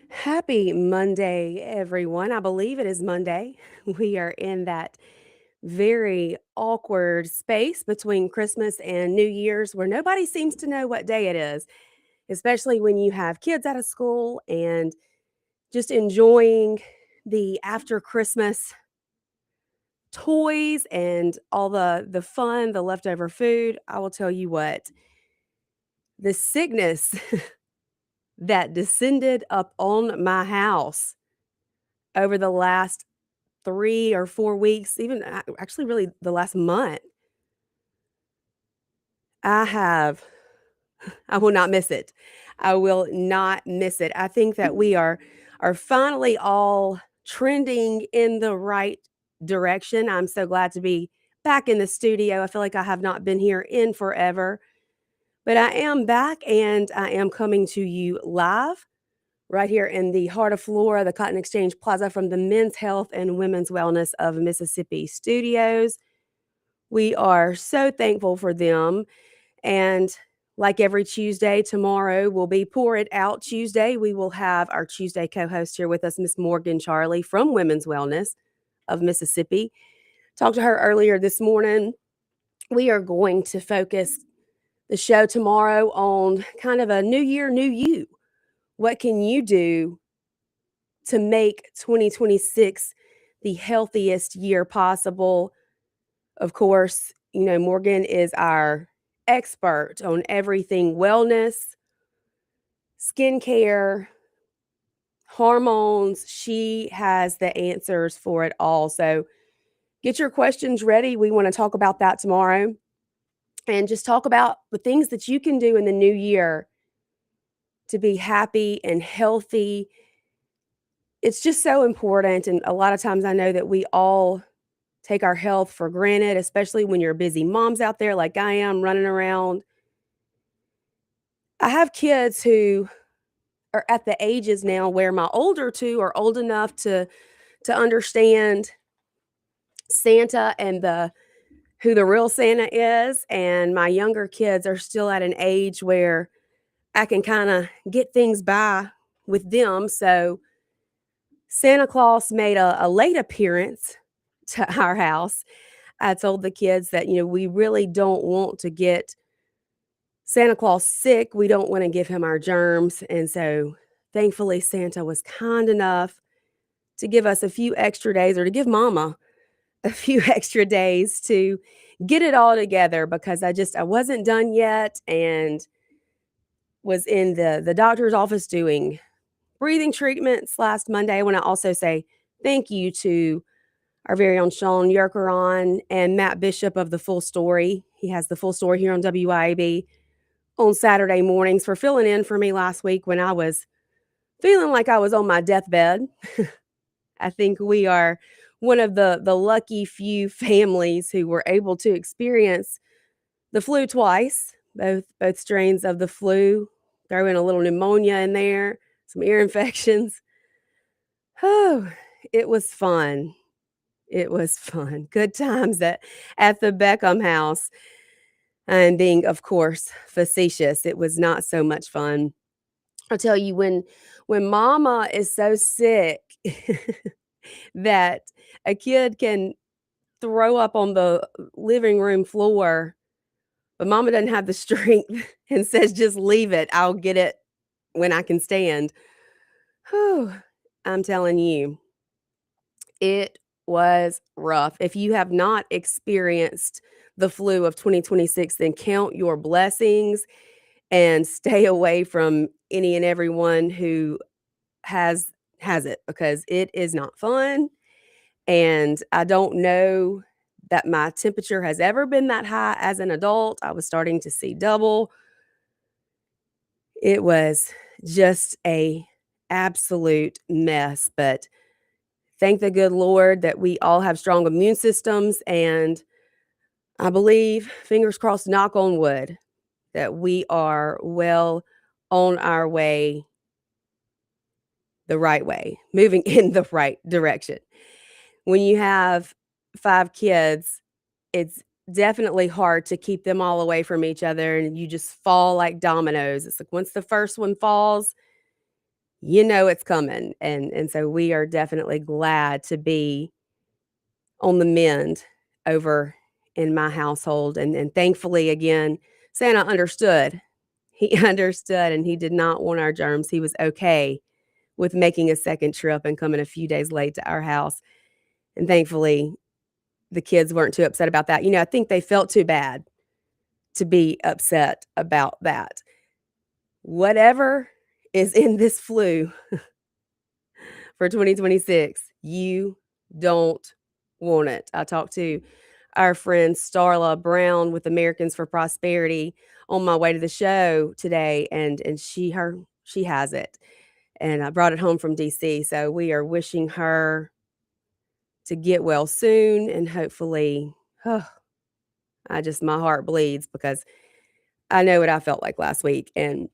Happy Monday, everyone. I believe it is Monday. We are in that very awkward space between Christmas and New Year's where nobody seems to know what day it is, especially when you have kids out of school and just enjoying the after Christmas toys and all the fun, the leftover food. I will tell you what, the sickness that descended up on my house over the last 3 or 4 weeks, even actually really the last month, I have I will not miss it. I will not miss it. I think that we are finally all trending in the right direction. I'm so glad to be back in the studio. I feel like I have not been here in forever, but I am back and I am coming to you live right here in the heart of Flora, the Cotton Exchange Plaza from the Men's Health and Women's Wellness of Mississippi Studios. We are so thankful for them. And like every Tuesday, tomorrow will be Pour It Out Tuesday. We will have our Tuesday co host here with us, Miss Morgan Charlie from Women's Wellness of Mississippi. Talked to her earlier this morning. We are going to focus the show tomorrow on kind of a new year, new you. What can you do to make 2026 the healthiest year possible? Of course, Morgan is our expert on everything wellness, skincare, hormones. She has the answers for it all. So get your questions ready. We want to talk about that tomorrow and just talk about the things that you can do in the new year to be happy and healthy. It's just so important. And a lot of times I know that we all take our health for granted, especially when you're busy moms out there like I am running around. I have kids who are at the ages now where my older two are old enough to understand Santa and the who the real Santa is, and my younger kids are still at an age where I can kind of get things by with them. So Santa Claus made a late appearance to our house. I told the kids that, we really don't want to get Santa Claus sick. We don't want to give him our germs. And so thankfully, Santa was kind enough to give us a few extra days, or to give mama a few extra days to get it all together, because I wasn't done yet and was in the doctor's office doing breathing treatments last Monday. I want to also say thank you to our very own Sean Yerkeron and Matt Bishop of The Full Story. He has The Full Story here on WIAB on Saturday mornings, for filling in for me last week when I was feeling like I was on my deathbed. I think we are one of the lucky few families who were able to experience the flu twice, both strains of the flu. Throw in a little pneumonia in there, some ear infections. Oh, it was fun. It was fun. Good times at the Beckham house. And being, of course, facetious, it was not so much fun. I'll tell you, when mama is so sick that a kid can throw up on the living room floor, but mama doesn't have the strength and says, "Just leave it. I'll get it when I can stand." Whew, I'm telling you, it was rough. If you have not experienced the flu of 2026, then count your blessings and stay away from any and everyone who has has it, because it is not fun. And I don't know that my temperature has ever been that high as an adult. I was starting to see double. It was just a absolute mess, but thank the good Lord that we all have strong immune systems, and I believe, fingers crossed, knock on wood, that we are well on our way, the right way, moving in the right direction. When you have 5 kids, it's definitely hard to keep them all away from each other, and you just fall like dominoes. It's like once the first one falls, you know it's coming, and so we are definitely glad to be on the mend over in my household, and thankfully, again, Santa understood. He understood, and he did not want our germs. He was okay with making a second trip and coming a few days late to our house, and thankfully, the kids weren't too upset about that. I think they felt too bad to be upset about that. Whatever is in this flu for 2026, you don't want it. I talked to our friend Starla Brown with Americans for Prosperity on my way to the show today, and she has it, and I brought it home from DC. So we are wishing her to get well soon, and hopefully, my heart bleeds because I know what I felt like last week, and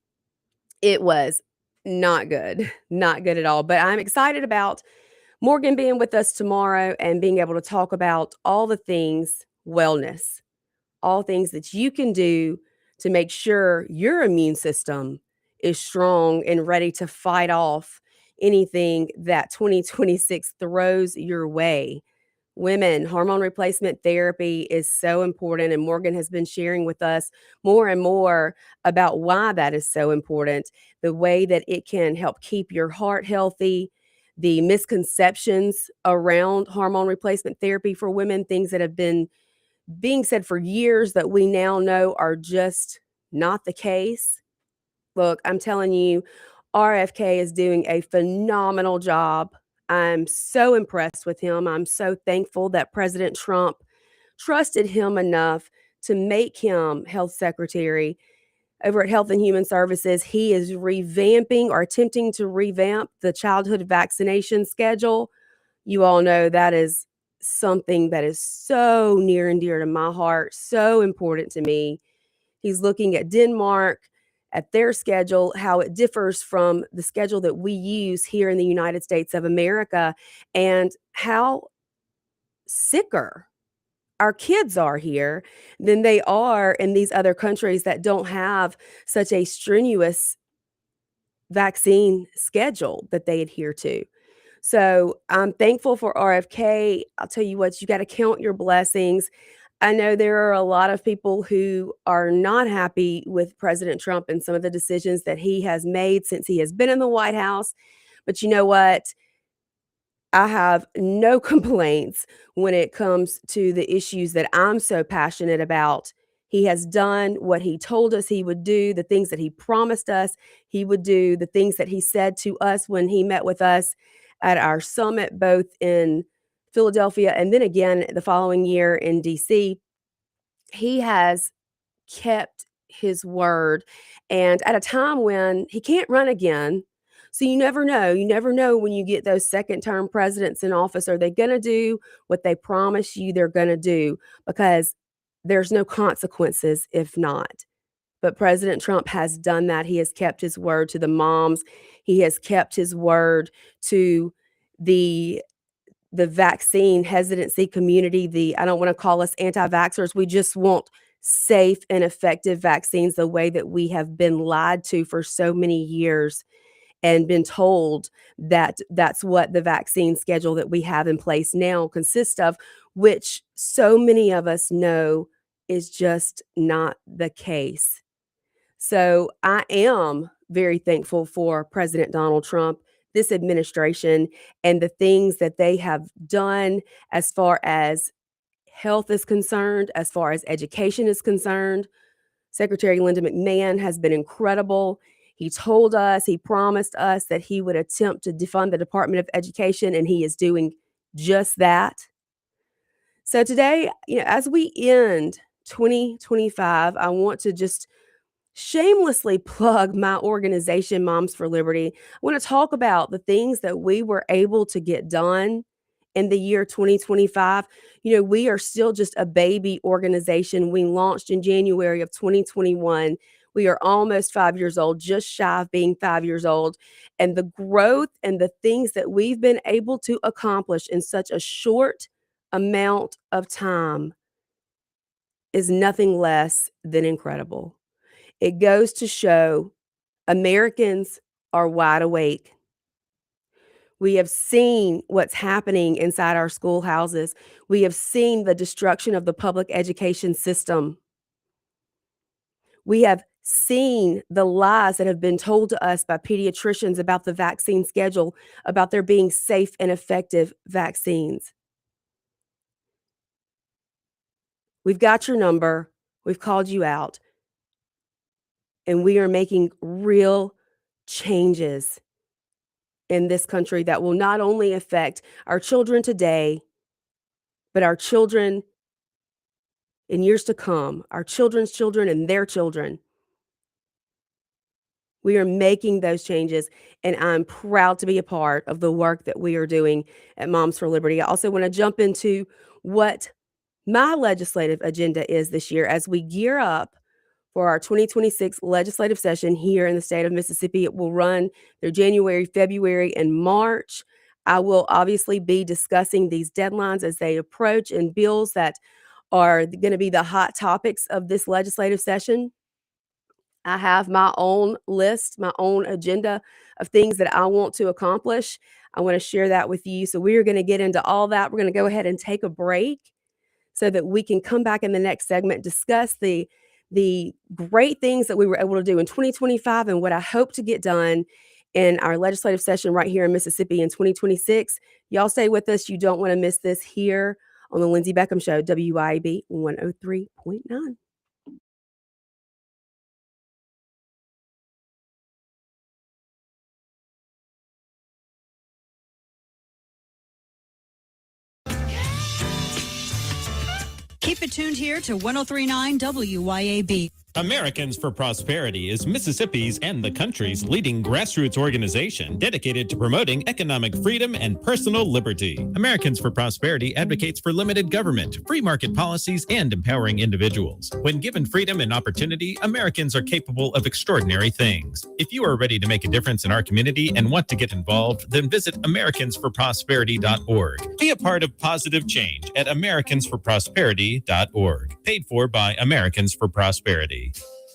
it was not good, not good at all. But I'm excited about Morgan being with us tomorrow and being able to talk about all the things wellness, all things that you can do to make sure your immune system is strong and ready to fight off anything that 2026 throws your way. Women, hormone replacement therapy is so important, and Morgan has been sharing with us more and more about why that is so important, the way that it can help keep your heart healthy, the misconceptions around hormone replacement therapy for women, things that have been being said for years that we now know are just not the case. Look, I'm telling you, RFK is doing a phenomenal job. I'm so impressed with him. I'm so thankful that President Trump trusted him enough to make him health secretary over at Health and Human Services. He is revamping or attempting to revamp the childhood vaccination schedule. You all know that is something that is so near and dear to my heart, so important to me. He's looking at Denmark, at their schedule, how it differs from the schedule that we use here in the United States of America, and how sicker our kids are here than they are in these other countries that don't have such a strenuous vaccine schedule that they adhere to. So I'm thankful for RFK. I'll tell you what, you got to count your blessings. I know there are a lot of people who are not happy with President Trump and some of the decisions that he has made since he has been in the White House. But you know what? I have no complaints when it comes to the issues that I'm so passionate about. He has done what he told us he would do, the things that he promised us he would do, the things that he said to us when he met with us at our summit, both in Philadelphia and then again the following year in DC. He has kept his word, and at a time when he can't run again. So you never know. You never know when you get those second term presidents in office. Are they going to do what they promise you they're going to do? Because there's no consequences if not. But President Trump has done that. He has kept his word to the moms. He has kept his word to the vaccine hesitancy community. I don't want to call us anti-vaxxers. We just want safe and effective vaccines the way that we have been lied to for so many years and been told that that's what the vaccine schedule that we have in place now consists of, which so many of us know is just not the case. So I am very thankful for President Donald Trump, this administration, and the things that they have done as far as health is concerned, as far as education is concerned. Secretary Linda McMahon has been incredible. He told us, he promised us that he would attempt to defund the Department of Education, and he is doing just that. So today, as we end 2025, I want to just shamelessly plug my organization, Moms for Liberty. I want to talk about the things that we were able to get done in the year 2025. We are still just a baby organization. We launched in January of 2021. We are almost 5 years old, just shy of being 5 years old. And the growth and the things that we've been able to accomplish in such a short amount of time is nothing less than incredible. It goes to show Americans are wide awake. We have seen what's happening inside our schoolhouses. We have seen the destruction of the public education system. We have seen the lies that have been told to us by pediatricians about the vaccine schedule, about there being safe and effective vaccines. We've got your number. We've called you out. And we are making real changes in this country that will not only affect our children today, but our children in years to come, our children's children and their children. We are making those changes, and I'm proud to be a part of the work that we are doing at Moms for Liberty. I also want to jump into what my legislative agenda is this year as we gear up for our 2026 legislative session here in the state of Mississippi. It will run through January, February, and March. I will obviously be discussing these deadlines as they approach and bills that are going to be the hot topics of this legislative session. I have my own list, my own agenda of things that I want to accomplish. I want to share that with you. So we are going to get into all that. We're going to go ahead and take a break so that we can come back in the next segment, discuss the great things that we were able to do in 2025 and what I hope to get done in our legislative session right here in Mississippi in 2026. Y'all stay with us. You don't want to miss this here on the Lindsay Beckham Show, WYAB 103.9. Keep it tuned here to 103.9 WYAB. Americans for Prosperity is Mississippi's and the country's leading grassroots organization dedicated to promoting economic freedom and personal liberty. Americans for Prosperity advocates for limited government, free market policies, and empowering individuals. When given freedom and opportunity, Americans are capable of extraordinary things. If you are ready to make a difference in our community and want to get involved, then visit americansforprosperity.org. Be a part of positive change at americansforprosperity.org. Paid for by Americans for Prosperity.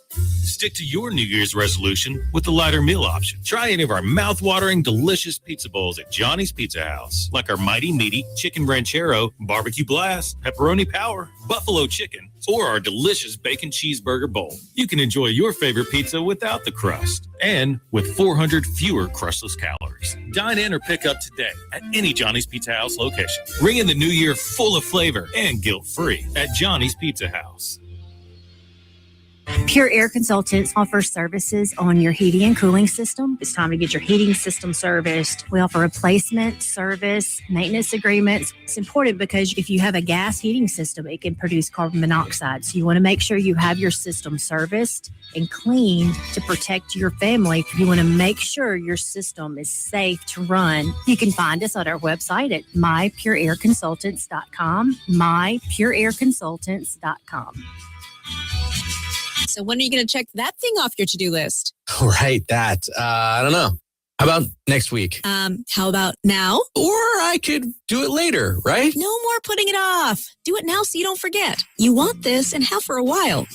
Stick to your New Year's resolution with the lighter meal option. Try any of our mouth-watering, delicious pizza bowls at Johnny's Pizza House, like our Mighty Meaty Chicken Ranchero, Barbecue Blast, Pepperoni Power, Buffalo Chicken, or our delicious Bacon Cheeseburger Bowl. You can enjoy your favorite pizza without the crust and with 400 fewer crustless calories. Dine in or pick up today at any Johnny's Pizza House location. Ring in the new year full of flavor and guilt-free at Johnny's Pizza House. Pure Air Consultants offers services on your heating and cooling system. It's time to get your heating system serviced. We offer replacement, service, maintenance agreements. It's important because if you have a gas heating system, it can produce carbon monoxide. So you want to make sure you have your system serviced and cleaned to protect your family. You want to make sure your system is safe to run. You can find us on our website at mypureairconsultants.com, mypureairconsultants.com. So when are you going to check that thing off your to-do list? Right, that. I don't know. How about next week? How about now? Or I could do it later, right? No more putting it off. Do it now so you don't forget. You want this and have for a while.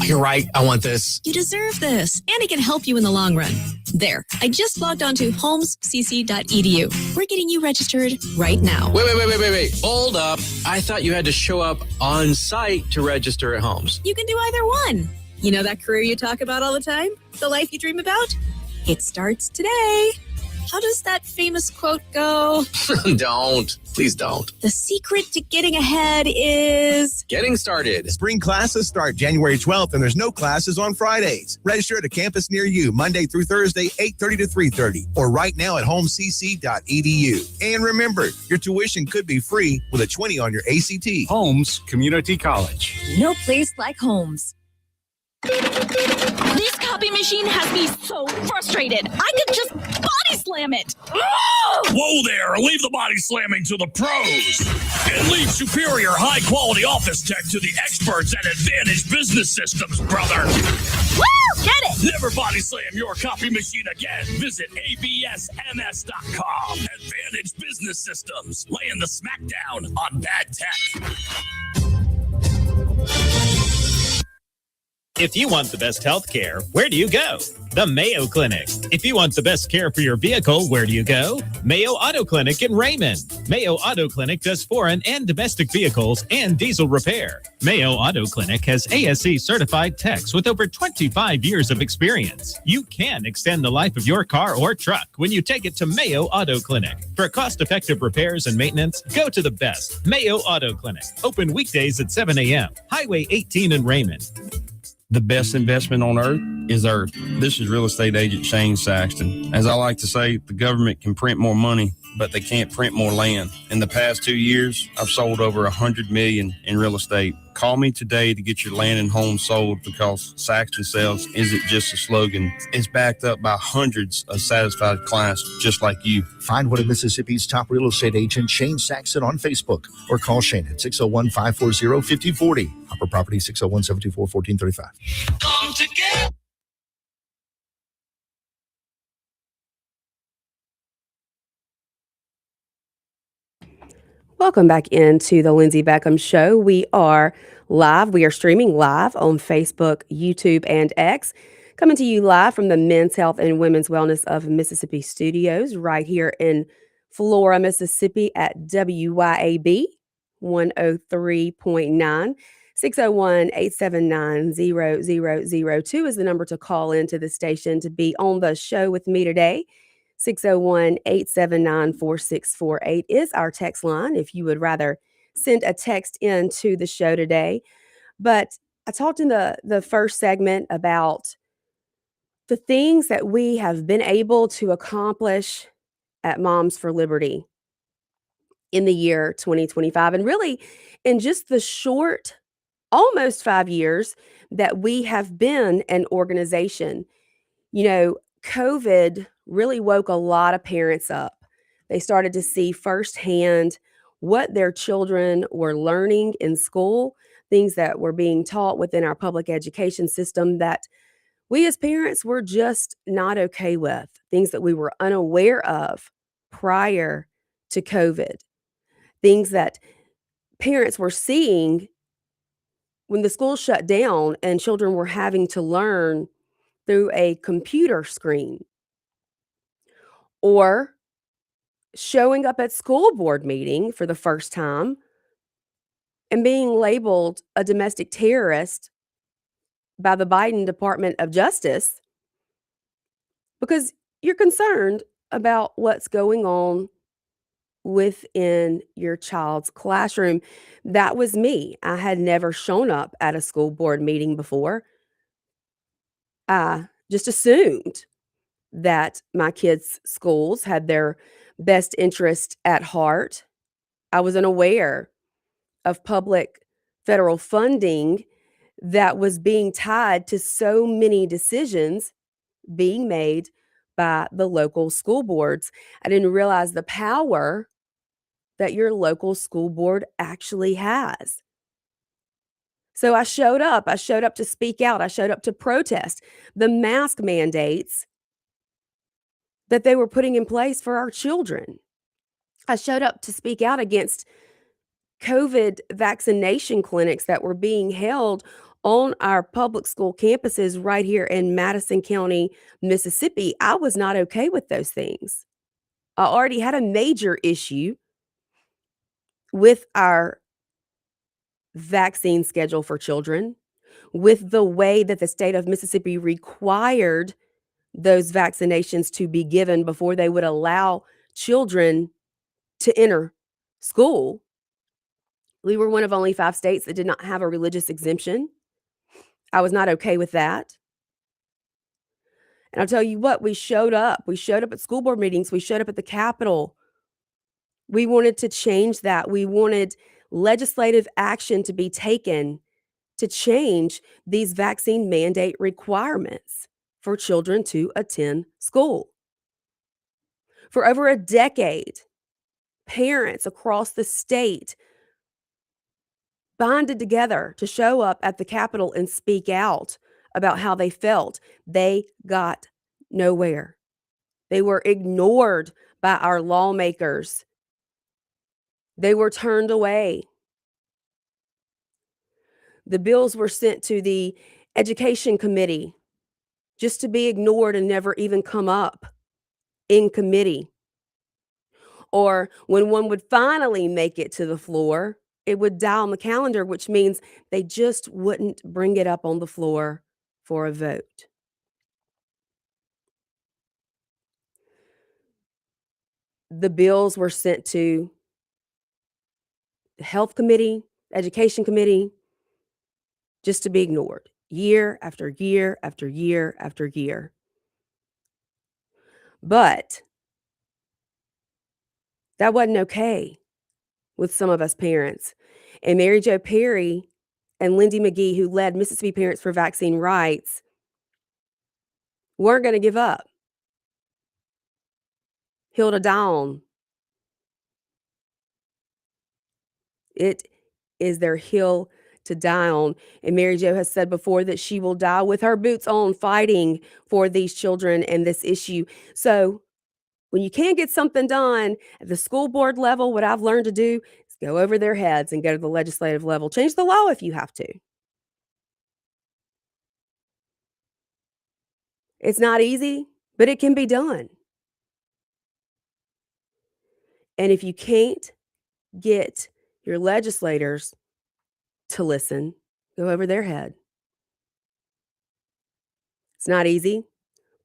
You're right. I want this. You deserve this. And it can help you in the long run. There. I just logged on to homescc.edu. We're getting you registered right now. Wait. Hold up. I thought you had to show up on site to register at Homes. You can do either one. You know that career you talk about all the time? The life you dream about? It starts today. How does that famous quote go? Don't. Please don't. The secret to getting ahead is... getting started. Spring classes start January 12th, and there's no classes on Fridays. Register at a campus near you Monday through Thursday, 8:30 to 3:30, or right now at homecc.edu. And remember, your tuition could be free with a 20 on your ACT. Holmes Community College. No place like Homes. This copy machine has me so frustrated. I could just body slam it. Whoa there, leave the body slamming to the pros. And leave superior high-quality office tech to the experts at Advantage Business Systems, brother. Woo! Get it! Never body slam your copy machine again. Visit absms.com. Advantage Business Systems, laying the smackdown on bad tech. If you want the best health care, where do you go? The Mayo Clinic. If you want the best care for your vehicle, where do you go? Mayo Auto Clinic in Raymond. Mayo Auto Clinic does foreign and domestic vehicles and diesel repair. Mayo Auto Clinic has ASE certified techs with over 25 years of experience. You can extend the life of your car or truck when you take it to Mayo Auto Clinic. For cost-effective repairs and maintenance, go to the best, Mayo Auto Clinic. Open weekdays at 7 a.m. Highway 18 in Raymond. The best investment on earth is earth. This is real estate agent Shane Saxton. As I like to say, the government can print more money, but they can't print more land. In the past 2 years, I've sold over $100 million in real estate. Call me today to get your land and home sold, because Saxton Sales isn't just a slogan. It's backed up by hundreds of satisfied clients just like you. Find one of Mississippi's top real estate agent, Shane Saxton, on Facebook, or call Shane at 601-540-5040. Hopper Property, 601-724-1435. Come together. Welcome back into the Lindsay Beckham Show. We are live. We are streaming live on Facebook, YouTube, and X. Coming to you live from the Men's Health and Women's Wellness of Mississippi studios right here in Flora, Mississippi at WYAB 103.9. 601-879-0002 is the number to call into the station to be on the show with me today. 601-879-4648 is our text line if you would rather send a text into the show today. But I talked in the first segment about the things that we have been able to accomplish at Moms for Liberty in the year 2025. And really, in just the short, almost 5 years that we have been an organization, COVID really woke a lot of parents up. They started to see firsthand what their children were learning in school, things that were being taught within our public education system that we as parents were just not okay with, things that we were unaware of prior to COVID, things that parents were seeing when the school shut down and children were having to learn through a computer screen, or showing up at school board meeting for the first time and being labeled a domestic terrorist by the Biden Department of Justice because you're concerned about what's going on within your child's classroom. That was me. I had never shown up at a school board meeting before. I just assumed that my kids' schools had their best interest at heart. I was unaware of public federal funding that was being tied to so many decisions being made by the local school boards. I didn't realize the power that your local school board actually has. So I showed up. I showed up to speak out. I showed up to protest the mask mandates that they were putting in place for our children. I showed up to speak out against COVID vaccination clinics that were being held on our public school campuses right here in Madison County, Mississippi. I was not okay with those things. I already had a major issue with our vaccine schedule for children, with the way that the state of Mississippi required those vaccinations to be given before they would allow children to enter school. We were one of only 5 states that did not have a religious exemption. I was not okay with that. And I'll tell you what, we showed up. We showed up at school board meetings. We showed up at the Capitol. We wanted to change that. We wanted legislative action to be taken to change these vaccine mandate requirements for children to attend school. For over a decade, parents across the state bonded together to show up at the Capitol and speak out about how they felt. They got nowhere. They were ignored by our lawmakers. They were turned away. The bills were sent to the Education committee, just to be ignored and never even come up in committee. Or when one would finally make it to the floor, it would die on the calendar, which means they just wouldn't bring it up on the floor for a vote. The bills were sent to the health committee, education committee, just to be ignored year after year after year after year. But that wasn't okay with some of us parents. And Mary Jo Perry and Lindy McGee, who led Mississippi Parents for Vaccine Rights, weren't going to give up. Hilda Dawn. It is their hill to die on. And Mary Jo has said before that she will die with her boots on fighting for these children and this issue. So when you can't get something done at the school board level, what I've learned to do is go over their heads and go to the legislative level. Change the law if you have to. It's not easy, but it can be done. And if you can't get your legislators to listen, go over their head. It's not easy,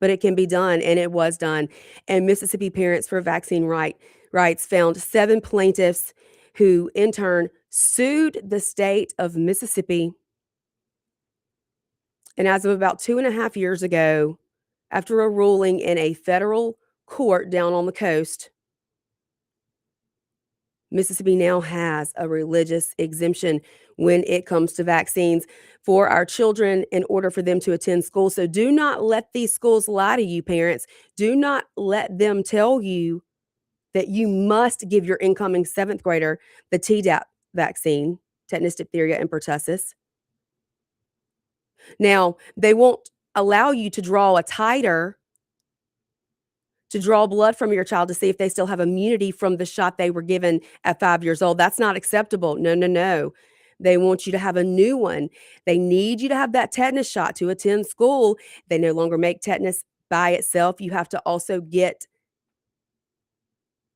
but it can be done, and it was done. And Mississippi Parents for Vaccine Rights found 7 plaintiffs who, in turn, sued the state of Mississippi. And as of about 2.5 years ago, after a ruling in a federal court down on the coast, Mississippi now has a religious exemption when it comes to vaccines for our children in order for them to attend school. So do not let these schools lie to you, parents. Do not let them tell you that you must give your incoming 7th grader the Tdap vaccine, tetanus, diphtheria, and pertussis. Now, they won't allow you to draw a titer, to draw blood from your child to see if they still have immunity from the shot they were given at 5 years old. That's not acceptable. No, no, no. They want you to have a new one. They need you to have that tetanus shot to attend school. They no longer make tetanus by itself. You have to also get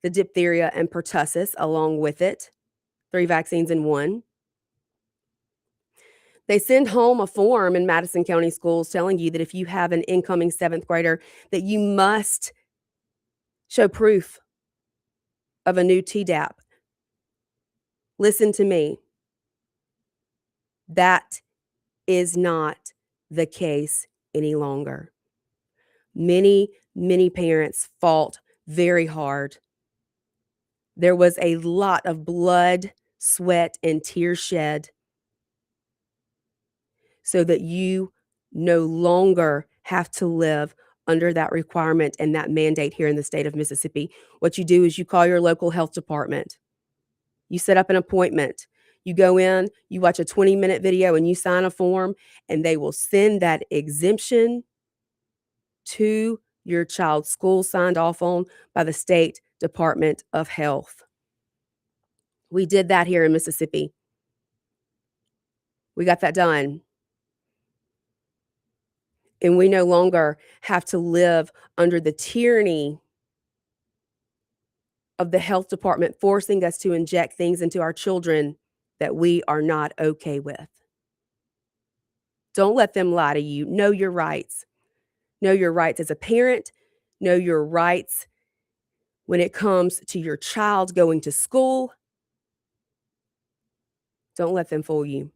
the diphtheria and pertussis along with it. 3 vaccines in one. They send home a form in Madison County schools telling you that if you have an incoming 7th grader, that you must show proof of a new Tdap. Listen to me. That is not the case any longer. Many, many parents fought very hard. There was a lot of blood, sweat, and tears shed so that you no longer have to live under that requirement and that mandate here in the state of Mississippi. What you do is you call your local health department. You set up an appointment. You go in, you watch a 20-minute video, and you sign a form, and they will send that exemption to your child's school signed off on by the State Department of Health. We did that here in Mississippi. We got that done. And we no longer have to live under the tyranny of the health department forcing us to inject things into our children that we are not okay with. Don't let them lie to you. Know your rights. Know your rights as a parent. Know your rights when it comes to your child going to school. Don't let them fool you.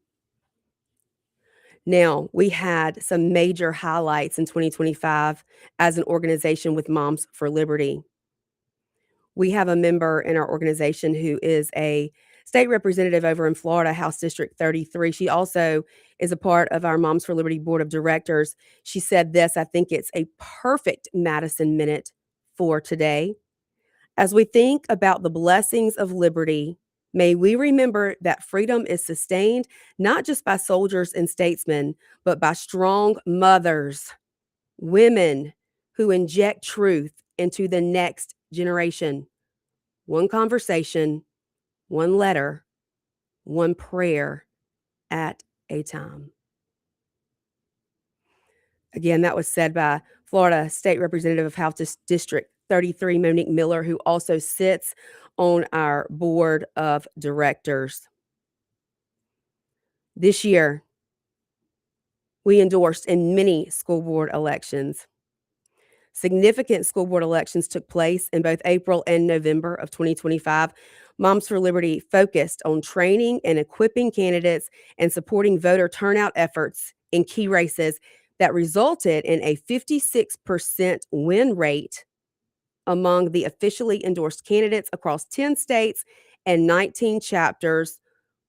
Now, we had some major highlights in 2025 as an organization with Moms for Liberty. We have a member in our organization who is a state representative over in Florida, House District 33. She also is a part of our Moms for Liberty Board of Directors. She said this, I think it's a perfect Madison Minute for today. As we think about the blessings of liberty, may we remember that freedom is sustained not just by soldiers and statesmen, but by strong mothers, women who inject truth into the next generation. One conversation, one letter, one prayer at a time. Again, that was said by Florida State Representative of House District 33, Monique Miller, who also sits on our board of directors. This year, we endorsed in many school board elections. Significant school board elections took place in both April and November of 2025. Moms for Liberty focused on training and equipping candidates and supporting voter turnout efforts in key races that resulted in a 56% win rate among the officially endorsed candidates across 10 states and 19 chapters,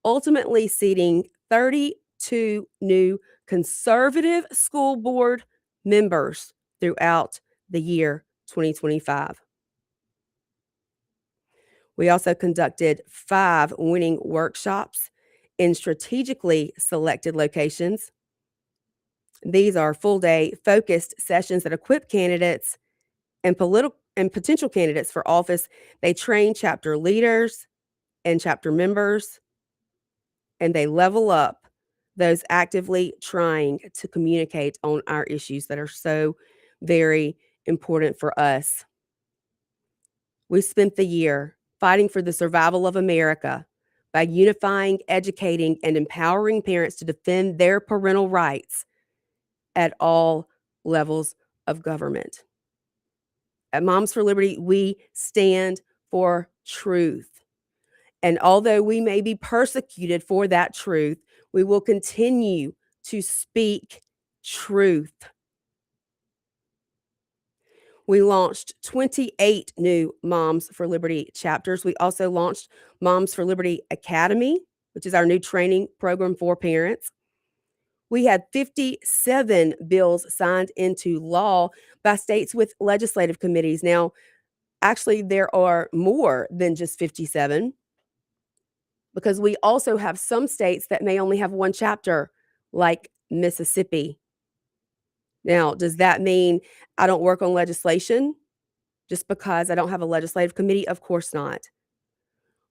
ultimately seating 32 new conservative school board members throughout the year 2025. We also conducted 5 winning workshops in strategically selected locations. These are full-day focused sessions that equip candidates and potential candidates for office. They train chapter leaders and chapter members, and they level up those actively trying to communicate on our issues that are so very important for us. We spent the year fighting for the survival of America by unifying, educating, and empowering parents to defend their parental rights at all levels of government. At Moms for Liberty, we stand for truth. And although we may be persecuted for that truth, we will continue to speak truth. We launched 28 new Moms for Liberty chapters. We also launched Moms for Liberty Academy, which is our new training program for parents. We had 57 bills signed into law by states with legislative committees. Now, actually, there are more than just 57, because we also have some states that may only have one chapter, like Mississippi. Now, does that mean I don't work on legislation just because I don't have a legislative committee? Of course not.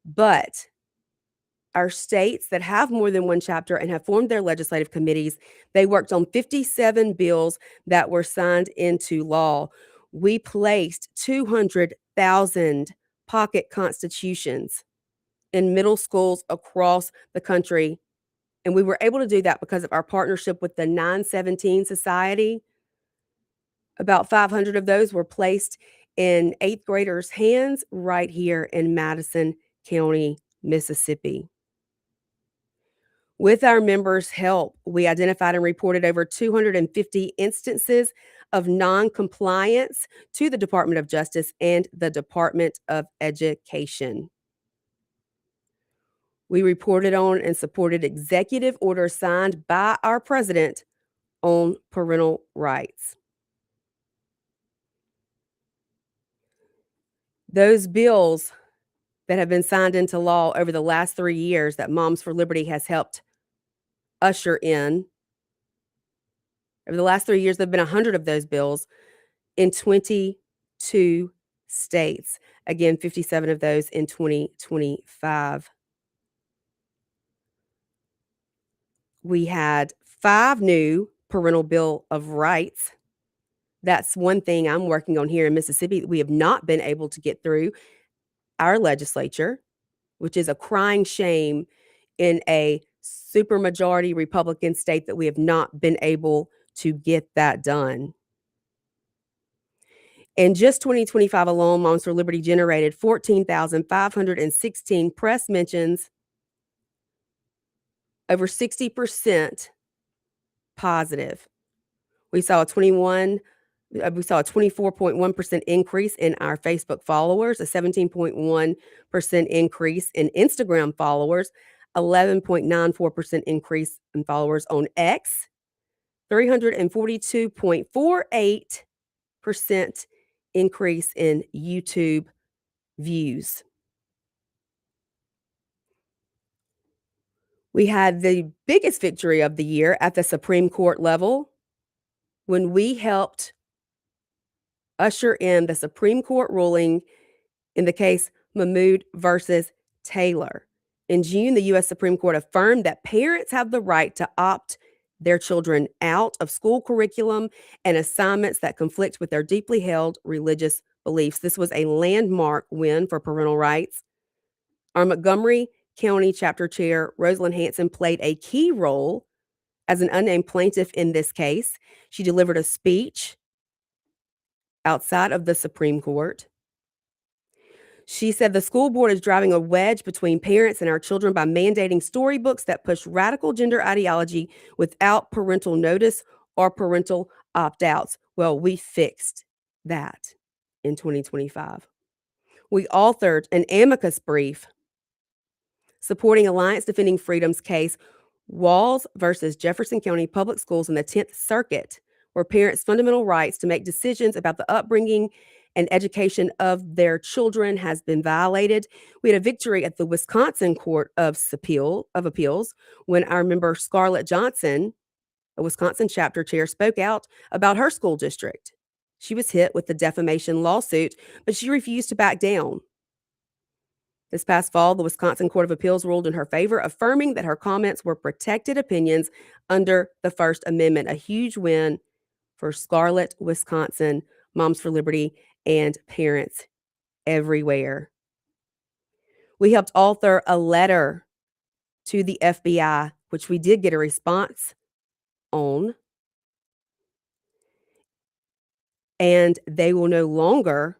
But our states that have more than one chapter and have formed their legislative committees, they worked on 57 bills that were signed into law. We placed 200,000 pocket constitutions in middle schools across the country. And we were able to do that because of our partnership with the 917 Society. About 500 of those were placed in 8th graders' hands right here in Madison County, Mississippi. With our members' help, we identified and reported over 250 instances of non-compliance to the Department of Justice and the Department of Education. We reported on and supported executive orders signed by our president on parental rights. Those bills that have been signed into law over the last 3 years that Moms for Liberty has helped usher in, over the last 3 years, there have been 100 of those bills in 22 states. Again, 57 of those in 2025. We had 5 new parental bill of rights. That's one thing I'm working on here in Mississippi that we have not been able to get through our legislature, which is a crying shame in a supermajority Republican state that we have not been able to get that done. In just 2025 alone, Moms for Liberty generated 14,516 press mentions, over 60% positive. We saw a 24.1% increase in our Facebook followers, a 17.1% increase in Instagram followers, 11.94% increase in followers on X, 342.48% increase in YouTube views. We had the biggest victory of the year at the Supreme Court level when we helped usher in the Supreme Court ruling in the case Mahmoud versus Taylor. In June, the U.S. Supreme Court affirmed that parents have the right to opt their children out of school curriculum and assignments that conflict with their deeply held religious beliefs. This was a landmark win for parental rights. Our Montgomery County Chapter Chair, Rosalind Hanson, played a key role as an unnamed plaintiff in this case. She delivered a speech outside of the Supreme Court. She said the school board is driving a wedge between parents and our children by mandating storybooks that push radical gender ideology without parental notice or parental opt-outs. Well, we fixed that in 2025. We authored an amicus brief supporting Alliance Defending Freedom's case, Walls versus Jefferson County Public Schools in the 10th Circuit, where parents' fundamental rights to make decisions about the upbringing and education of their children has been violated. We had a victory at the Wisconsin Court of Appeals when our member Scarlett Johnson, a Wisconsin chapter chair, spoke out about her school district. She was hit with the defamation lawsuit, but she refused to back down. This past fall, the Wisconsin Court of Appeals ruled in her favor, affirming that her comments were protected opinions under the First Amendment. A huge win for Scarlett, Wisconsin, Moms for Liberty, and parents everywhere. We helped author a letter to the FBI, which we did get a response on. And they will no longer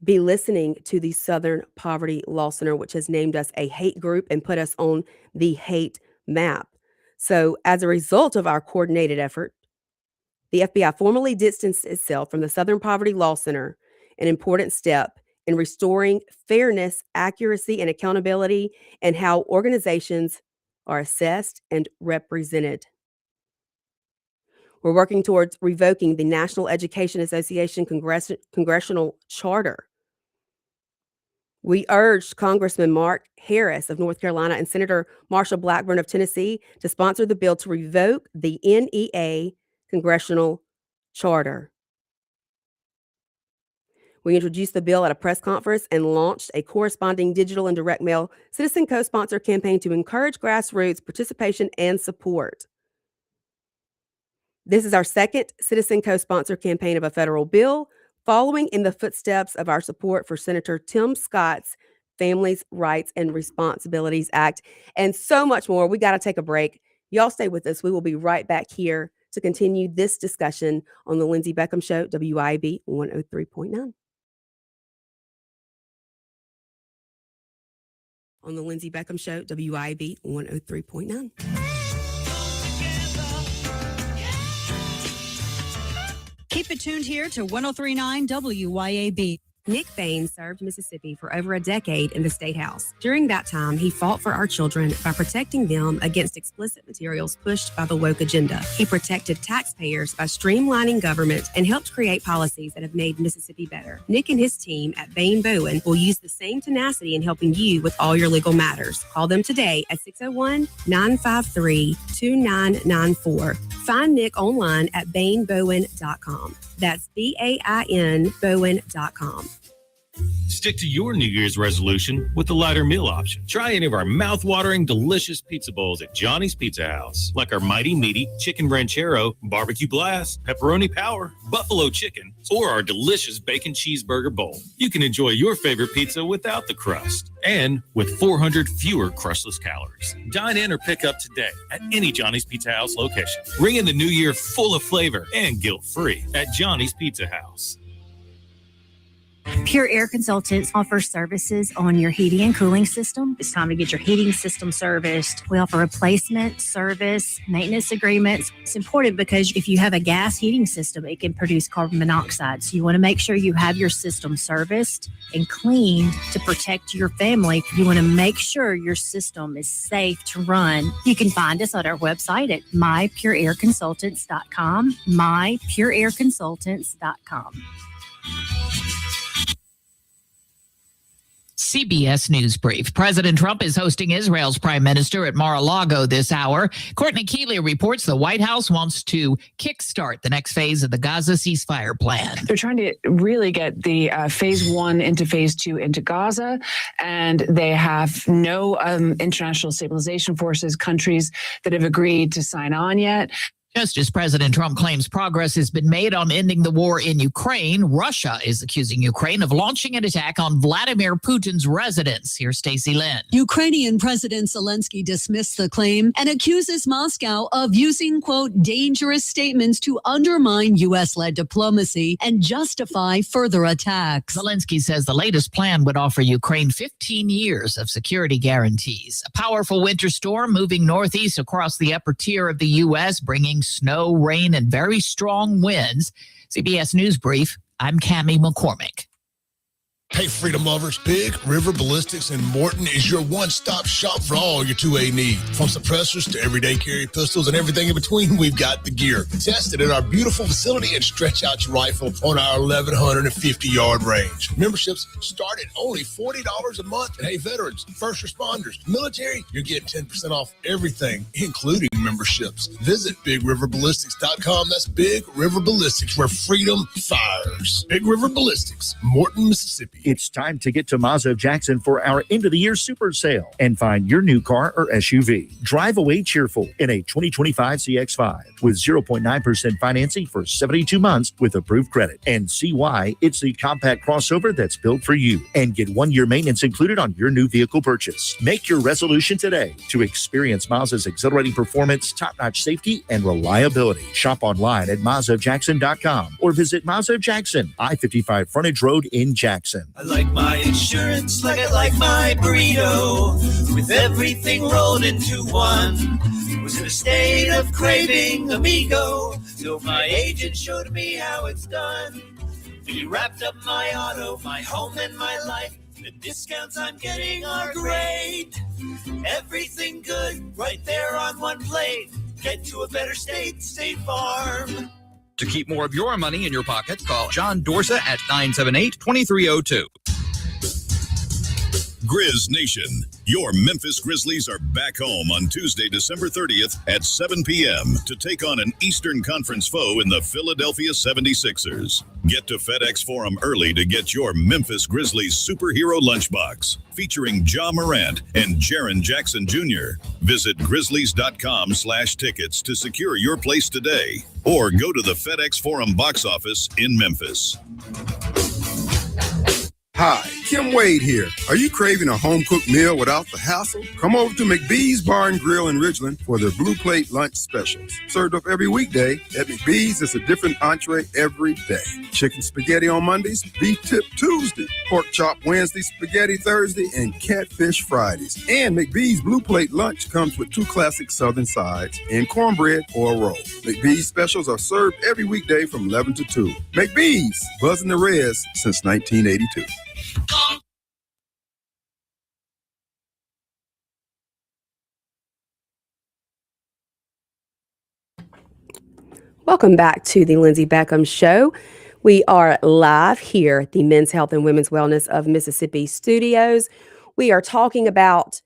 be listening to the Southern Poverty Law Center, which has named us a hate group and put us on the hate map. So as a result of our coordinated effort, the FBI formally distanced itself from the Southern Poverty Law Center, an important step in restoring fairness, accuracy, and accountability in how organizations are assessed and represented. We're working towards revoking the National Education Association congressional charter. We urged Congressman Mark Harris of North Carolina and Senator Marsha Blackburn of Tennessee to sponsor the bill to revoke the NEA congressional charter. We introduced the bill at a press conference and launched a corresponding digital and direct mail citizen co-sponsor campaign to encourage grassroots participation and support. This is our second citizen co-sponsor campaign of a federal bill, following in the footsteps of our support for Senator Tim Scott's Families' Rights and Responsibilities Act, and so much more. We got to take a break. Y'all stay with us. We will be right back here to continue this discussion on the Lindsay Beckham Show, WIAB 103.9. On the Lindsay Beckham Show, WIAB 103.9. Keep it tuned here to 103.9 WYAB. Nick Bain served Mississippi for over a decade in the State House. During that time, he fought for our children by protecting them against explicit materials pushed by the woke agenda. He protected taxpayers by streamlining government and helped create policies that have made Mississippi better. Nick and his team at Bain Bowen will use the same tenacity in helping you with all your legal matters. Call them today at 601-953-2994. Find Nick online at bainbowen.com. That's BAIN Bowen.com. Stick to your New Year's resolution with the lighter meal option. Try any of our mouth-watering, delicious pizza bowls at Johnny's Pizza House, like our Mighty Meaty Chicken Ranchero, Barbecue Blast, Pepperoni Power, Buffalo Chicken, or our delicious Bacon Cheeseburger Bowl. You can enjoy your favorite pizza without the crust and with 400 fewer crustless calories. Dine in or pick up today at any Johnny's Pizza House location. Ring in the new year full of flavor and guilt-free at Johnny's Pizza House. Pure Air Consultants offers services on your heating and cooling system. It's time to get your heating system serviced. We offer replacement, service, maintenance agreements. It's important because if you have a gas heating system, it can produce carbon monoxide. So you want to make sure you have your system serviced and cleaned to protect your family. You want to make sure your system is safe to run. You can find us on our website at mypureairconsultants.com, mypureairconsultants.com. CBS News Brief. President Trump is hosting Israel's prime minister at Mar-a-Lago this hour. Courtney Keeley reports the White House wants to kickstart the next phase of the Gaza ceasefire plan. They're trying to really get the phase 1 into phase 2 into Gaza, and they have no international stabilization forces, countries that have agreed to sign on yet. Just as President Trump claims progress has been made on ending the war in Ukraine, Russia is accusing Ukraine of launching an attack on Vladimir Putin's residence. Here's Stacey Lynn. Ukrainian President Zelensky dismissed the claim and accuses Moscow of using, quote, dangerous statements to undermine U.S.-led diplomacy and justify further attacks. Zelensky says the latest plan would offer Ukraine 15 years of security guarantees. A powerful winter storm moving northeast across the upper tier of the U.S., bringing snow, rain, and very strong winds. CBS News Brief, I'm Cammie McCormick. Hey, freedom lovers, Big River Ballistics in Morton is your one-stop shop for all your 2A needs. From suppressors to everyday carry pistols and everything in between, we've got the gear. Test it at our beautiful facility and stretch out your rifle on our 1,150-yard range. Memberships start at only $40 a month. And hey, veterans, first responders, military, you're getting 10% off everything, including memberships. Visit BigRiverBallistics.com. That's Big River Ballistics, where freedom fires. Big River Ballistics, Morton, Mississippi. It's time to get to Mazda of Jackson for our end-of-the-year super sale and find your new car or SUV. Drive away cheerful in a 2025 CX-5 with 0.9% financing for 72 months with approved credit. And see why it's the compact crossover that's built for you. And get 1-year maintenance included on your new vehicle purchase. Make your resolution today to experience Mazda's exhilarating performance, top-notch safety, and reliability. Shop online at MazdaofJackson.com or visit Mazda of Jackson, I-55 Frontage Road in Jackson. I like my insurance like I like my burrito, with everything rolled into one. Was in a state of craving amigo, till my agent showed me how it's done. He wrapped up my auto, my home, and my life. The discounts I'm getting are great. Everything good right there on one plate. Get to a better state, State Farm. To keep more of your money in your pocket, call John Dorsa at 978-2302. Grizz Nation, your Memphis Grizzlies are back home on Tuesday, December 30th at 7 p.m. to take on an Eastern Conference foe in the Philadelphia 76ers. Get to FedEx Forum early to get your Memphis Grizzlies superhero lunchbox featuring Ja Morant and Jaren Jackson Jr. Visit grizzlies.com/tickets to secure your place today, or go to the FedEx Forum box office in Memphis. Hi, Kim Wade here. Are you craving a home-cooked meal without the hassle? Come over to McBee's Bar and Grill in Ridgeland for their Blue Plate lunch specials. Served up every weekday, at McBee's it's a different entree every day. Chicken spaghetti on Mondays, beef tip Tuesday, pork chop Wednesday, spaghetti Thursday, and catfish Fridays. And McBee's Blue Plate lunch comes with 2 classic southern sides and cornbread or a roll. McBee's specials are served every weekday from 11 to 2. McBee's, buzzing the res since 1982. Welcome back to the Lindsay Beckham Show. We are live here at the Men's Health and Women's Wellness of Mississippi studios. We are talking about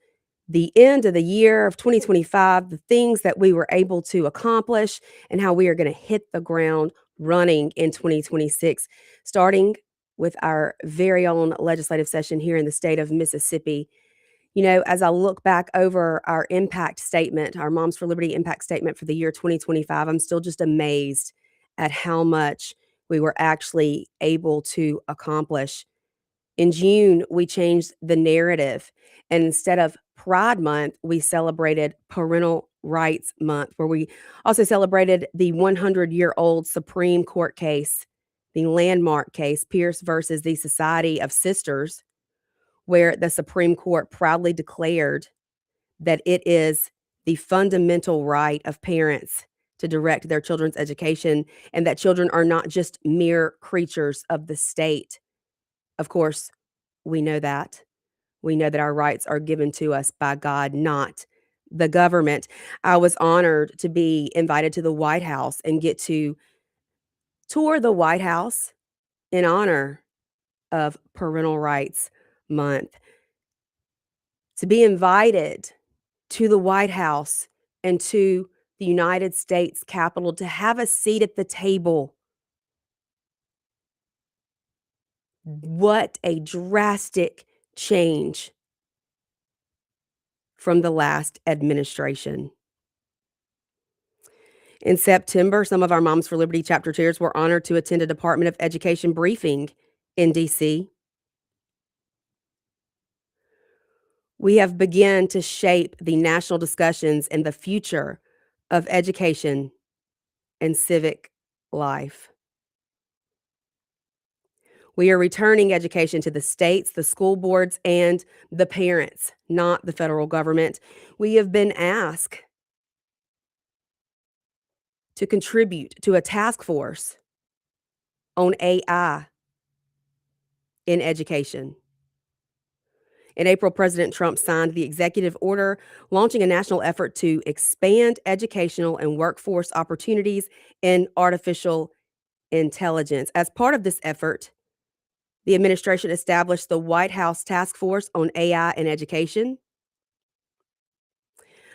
the end of the year of 2025, the things that we were able to accomplish, and how we are going to hit the ground running in 2026, starting with our very own legislative session here in the state of Mississippi. You know, as I look back over our impact statement, our Moms for Liberty impact statement for the year 2025, I'm still just amazed at how much we were actually able to accomplish. In June, we changed the narrative, and instead of Pride Month, we celebrated Parental Rights Month, where we also celebrated the 100-year-old Supreme Court case, the landmark case, Pierce versus the Society of Sisters, where the Supreme Court proudly declared that it is the fundamental right of parents to direct their children's education, and that children are not just mere creatures of the state. Of course, we know that. We know that our rights are given to us by God, not the government. I was honored to be invited to the White House and get to tour the White House in honor of Parental Rights Month. to be invited to the White House and to the United States Capitol to have a seat at the table. What a drastic change from the last administration. In September, some of our Moms for Liberty chapter chairs were honored to attend a Department of Education briefing in D.C. We have begun to shape the national discussions and the future of education and civic life. We are returning education to the states, the school boards, and the parents, not the federal government. We have been asked to contribute to a task force on AI in education. In April, President Trump signed the executive order launching a national effort to expand educational and workforce opportunities in artificial intelligence. As part of this effort, the administration established the White House Task Force on AI in Education.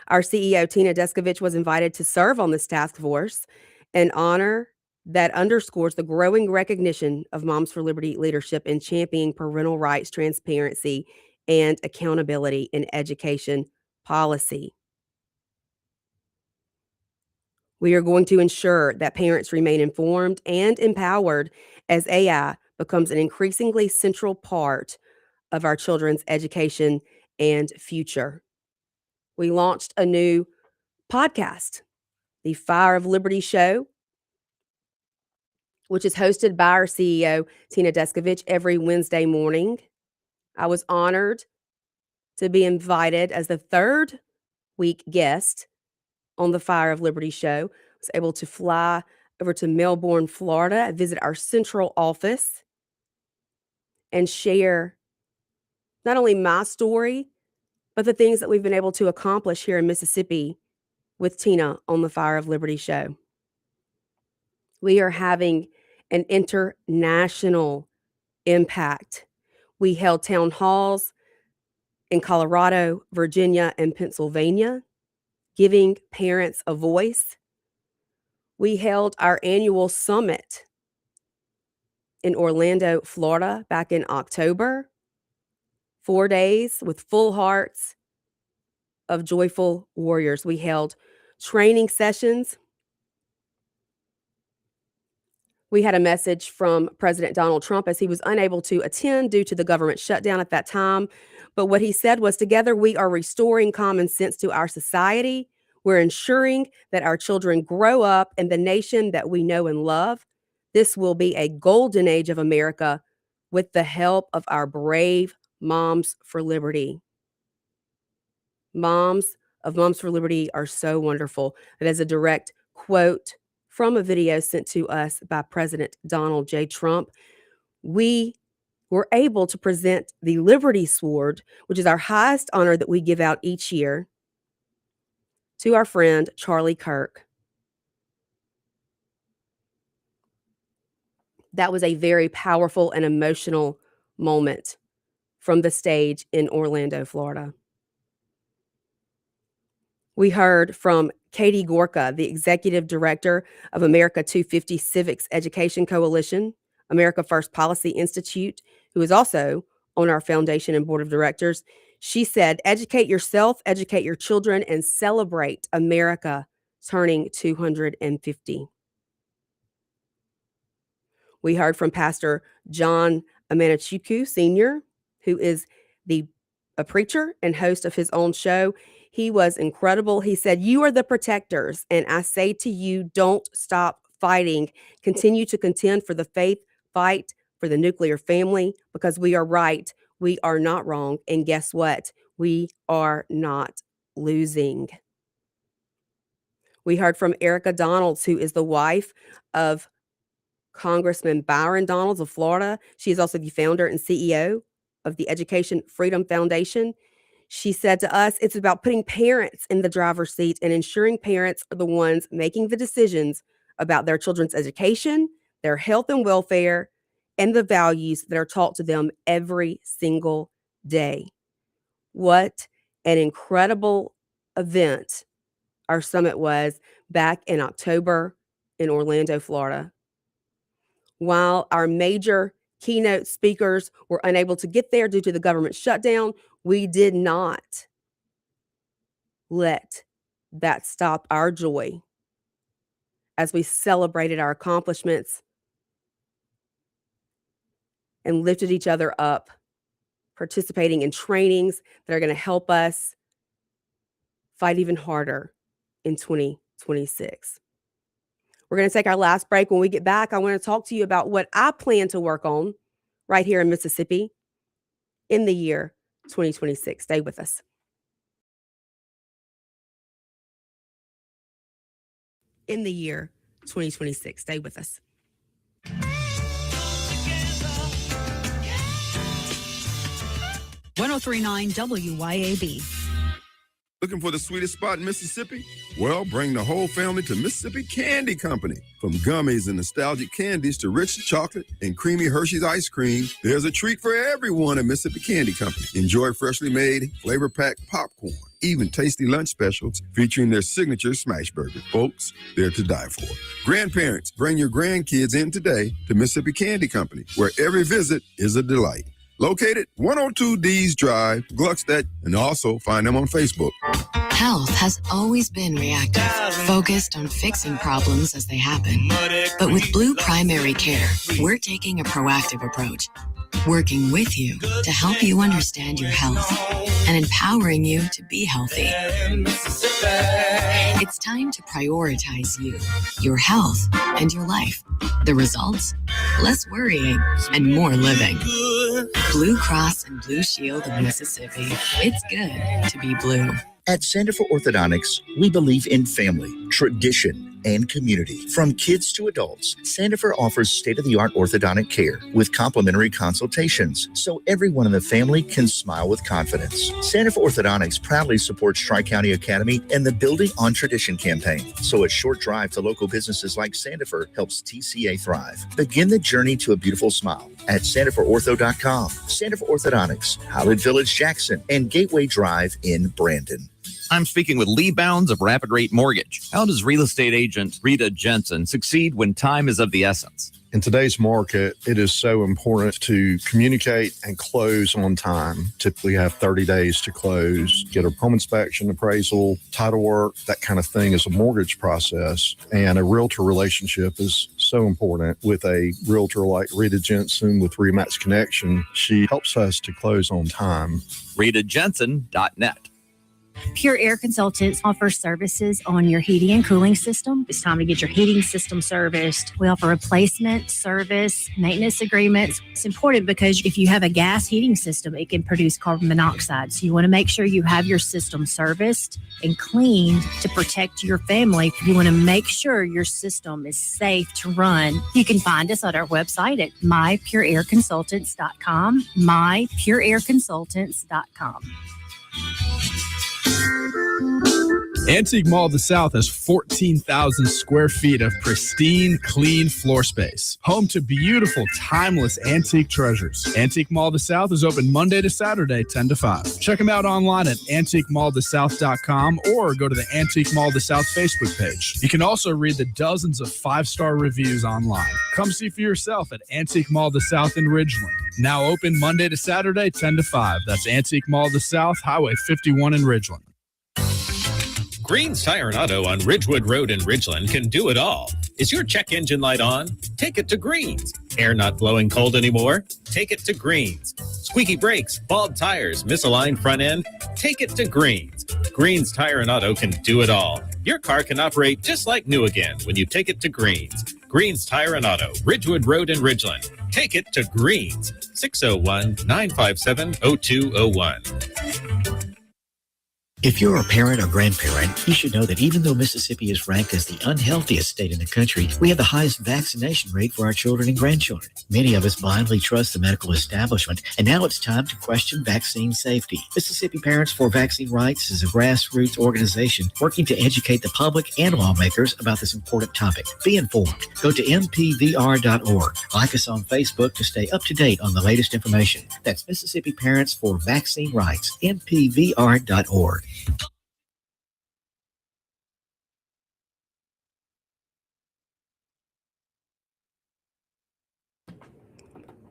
Our CEO, Tina Descovich, was invited to serve on this task force, an honor that underscores the growing recognition of Moms for Liberty leadership in championing parental rights, transparency, and accountability in education policy. We are going to ensure that parents remain informed and empowered as AI becomes an increasingly central part of our children's education and future. We launched a new podcast, the Fire of Liberty Show, which is hosted by our CEO, Tina Descovich, every Wednesday morning. I was honored to be invited as the third week guest on the Fire of Liberty show. I was able to fly over to Melbourne, Florida, visit our central office, and share not only my story, but the things that we've been able to accomplish here in Mississippi with Tina on the Fire of Liberty show. We are having an international impact. We held town halls in Colorado, Virginia, and Pennsylvania, giving parents a voice. We held our annual summit in Orlando, Florida, back in October. 4 days with full hearts of joyful warriors. We held training sessions. We had a message from President Donald Trump as he was unable to attend due to the government shutdown at that time. But what he said was, together we are restoring common sense to our society. We're ensuring that our children grow up in the nation that we know and love. This will be a golden age of America with the help of our brave Moms for Liberty. Moms of Moms for Liberty are so wonderful. That is a direct quote from a video sent to us by President Donald J. Trump. We were able to present the Liberty Sword, which is our highest honor that we give out each year, to our friend Charlie Kirk. That was a very powerful and emotional moment from the stage in Orlando, Florida. We heard from Katie Gorka, the executive director of America 250 Civics Education Coalition, America First Policy Institute, who is also on our foundation and board of directors. She said, educate yourself, educate your children, and celebrate America turning 250. We heard from Pastor John Amanachuku Sr., who is a preacher and host of his own show. He was incredible. He said, you are the protectors, and I say to you, don't stop fighting. Continue to contend for the faith, fight for the nuclear family, because we are right. We are not wrong. And guess what? We are not losing. We heard from Erica Donalds, who is the wife of Congressman Byron Donalds of Florida. She is also the founder and CEO of the Education Freedom Foundation. She said to us, it's about putting parents in the driver's seat and ensuring parents are the ones making the decisions about their children's education, their health and welfare, and the values that are taught to them every single day. What an incredible event our summit was back in October in Orlando, Florida. While our major keynote speakers were unable to get there due to the government shutdown, we did not let that stop our joy as we celebrated our accomplishments and lifted each other up, participating in trainings that are going to help us fight even harder in 2026. We're going to take our last break. When we get back, I want to talk to you about what I plan to work on right here in Mississippi in the year 2026. Stay with us. In the year 2026. Stay with us. .1039 WYAB. Looking for the sweetest spot in Mississippi? Well, bring the whole family to Mississippi Candy Company. From gummies and nostalgic candies to rich chocolate and creamy Hershey's ice cream, there's a treat for everyone at Mississippi Candy Company. Enjoy freshly made, flavor-packed popcorn, even tasty lunch specials featuring their signature smash burger. Folks, they're to die for. Grandparents, bring your grandkids in today to Mississippi Candy Company, where every visit is a delight. Located 102 D's Drive, Gluckstadt, and also find them on Facebook. Health has always been reactive, focused on fixing problems as they happen. But with Blue Primary Care, we're taking a proactive approach, working with you to help you understand your health and empowering you to be healthy. It's time to prioritize you, your health, and your life. The results? Less worrying and more living. Blue Cross and Blue Shield of Mississippi. It's good to be blue. At Center for Orthodontics, we believe in family, tradition, and community. From kids to adults, Sandifer offers state-of-the-art orthodontic care with complimentary consultations, so everyone in the family can smile with confidence. Sandifer Orthodontics proudly supports Tri-County Academy and the Building on Tradition campaign, so a short drive to local businesses like Sandifer helps TCA thrive. Begin the journey to a beautiful smile at sandiferortho.com. Sandifer Orthodontics, Highland Village, Jackson, and Gateway Drive in Brandon. I'm speaking with Lee Bounds of Rapid Rate Mortgage. How does real estate agent Rita Jensen succeed when time is of the essence? In today's market, it is so important to communicate and close on time. Typically have 30 days to close, get a home inspection, appraisal, title work, that kind of thing is a mortgage process. And a realtor relationship is so important. With a realtor like Rita Jensen with Remax Connection, she helps us to close on time. RitaJensen.net. Pure Air Consultants offers services on your heating and cooling system. It's time to get your heating system serviced. We offer replacement, service, maintenance agreements. It's important because if you have a gas heating system, it can produce carbon monoxide. So you want to make sure you have your system serviced and cleaned to protect your family. You want to make sure your system is safe to run. You can find us at our website at mypureairconsultants.com, mypureairconsultants.com. Antique Mall of the South has 14,000 square feet of pristine, clean floor space. Home to beautiful, timeless antique treasures. Antique Mall of the South is open Monday to Saturday, 10 to 5. Check them out online at antiquemallofthesouth.com or go to the Antique Mall of the South Facebook page. You can also read the dozens of 5-star reviews online. Come see for yourself at Antique Mall of the South in Ridgeland. Now open Monday to Saturday, 10 to 5. That's Antique Mall of the South, Highway 51 in Ridgeland. Green's Tire and Auto on Ridgewood Road in Ridgeland can do it all. Is your check engine light on? Take it to Green's. Air not blowing cold anymore? Take it to Green's. Squeaky brakes, bald tires, misaligned front end? Take it to Green's. Green's Tire and Auto can do it all. Your car can operate just like new again when you take it to Green's. Green's Tire and Auto, Ridgewood Road in Ridgeland. Take it to Green's. 601-957-0201. If you're a parent or grandparent, you should know that even though Mississippi is ranked as the unhealthiest state in the country, we have the highest vaccination rate for our children and grandchildren. Many of us blindly trust the medical establishment, and now it's time to question vaccine safety. Mississippi Parents for Vaccine Rights is a grassroots organization working to educate the public and lawmakers about this important topic. Be informed. Go to mpvr.org. Like us on Facebook to stay up to date on the latest information. That's Mississippi Parents for Vaccine Rights, mpvr.org.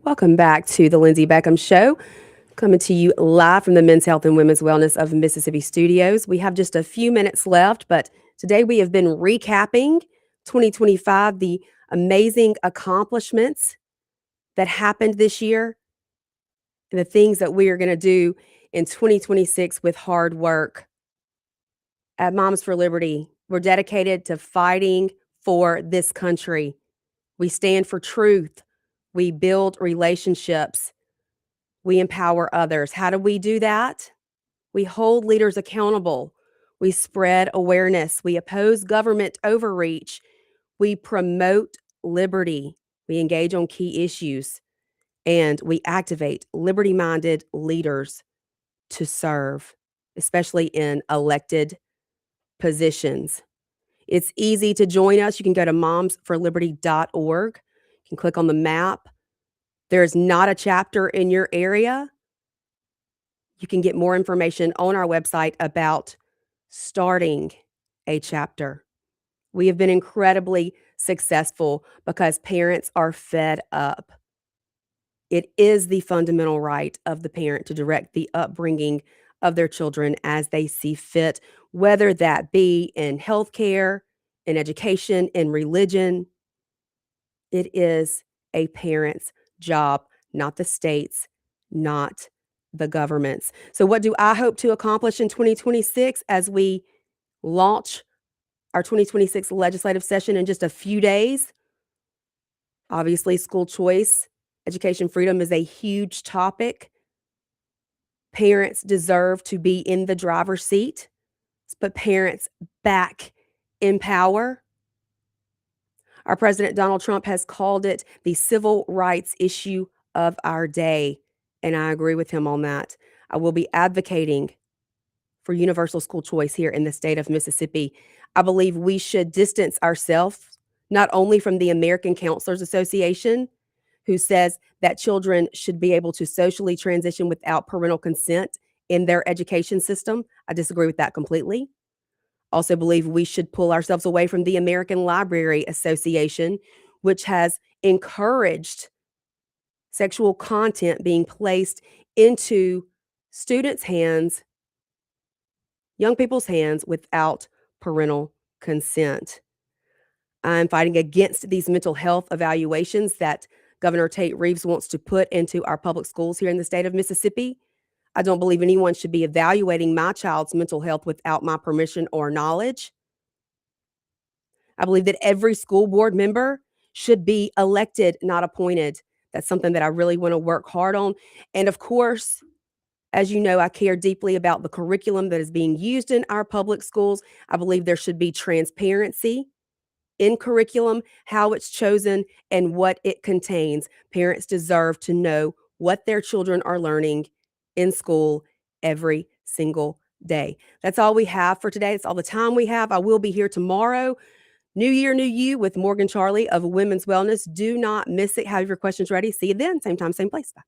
Welcome back to the Lindsay Beckham Show, coming to you live from the Men's Health and Women's Wellness of Mississippi Studios. We have just a few minutes left, but today we have been recapping 2025, the amazing accomplishments that happened this year, and the things that we are going to do in 2026 with hard work. At Moms for Liberty, we're dedicated to fighting for this country. We stand for truth. We build relationships. We empower others. How do we do that? We hold leaders accountable. We spread awareness. We oppose government overreach. We promote liberty. We engage on key issues. And we activate liberty-minded leaders to serve, especially in elected positions. It's easy to join us. You can go to momsforliberty.org. You can click on the map. There's not a chapter in your area. You can get more information on our website about starting a chapter. We have been incredibly successful because parents are fed up. It is the fundamental right of the parent to direct the upbringing of their children as they see fit, whether that be in healthcare, in education, in religion. It is a parent's job, not the state's, not the government's. So what do I hope to accomplish in 2026 as we launch our 2026 legislative session in just a few days? Obviously, school choice, education freedom is a huge topic. Parents deserve to be in the driver's seat. Let's put parents back in power. Our President Donald Trump has called it the civil rights issue of our day, and I agree with him on that. I will be advocating for universal school choice here in the state of Mississippi. I believe we should distance ourselves not only from the American Counselors Association, who says that children should be able to socially transition without parental consent in their education system. I disagree with that completely. Also believe we should pull ourselves away from the American Library Association, which has encouraged sexual content being placed into students' hands, young people's hands, without parental consent. I'm fighting against these mental health evaluations that Governor Tate Reeves wants to put into our public schools here in the state of Mississippi. I don't believe anyone should be evaluating my child's mental health without my permission or knowledge. I believe that every school board member should be elected, not appointed. That's something that I really want to work hard on. And of course, as you know, I care deeply about the curriculum that is being used in our public schools. I believe there should be transparency in curriculum, how it's chosen, and what it contains. Parents deserve to know what their children are learning in school every single day. That's all we have for today. That's all the time we have. I will be here tomorrow. New Year, New You with Morgan Charlie of Women's Wellness. Do not miss it. Have your questions ready. See you then. Same time, same place. Bye.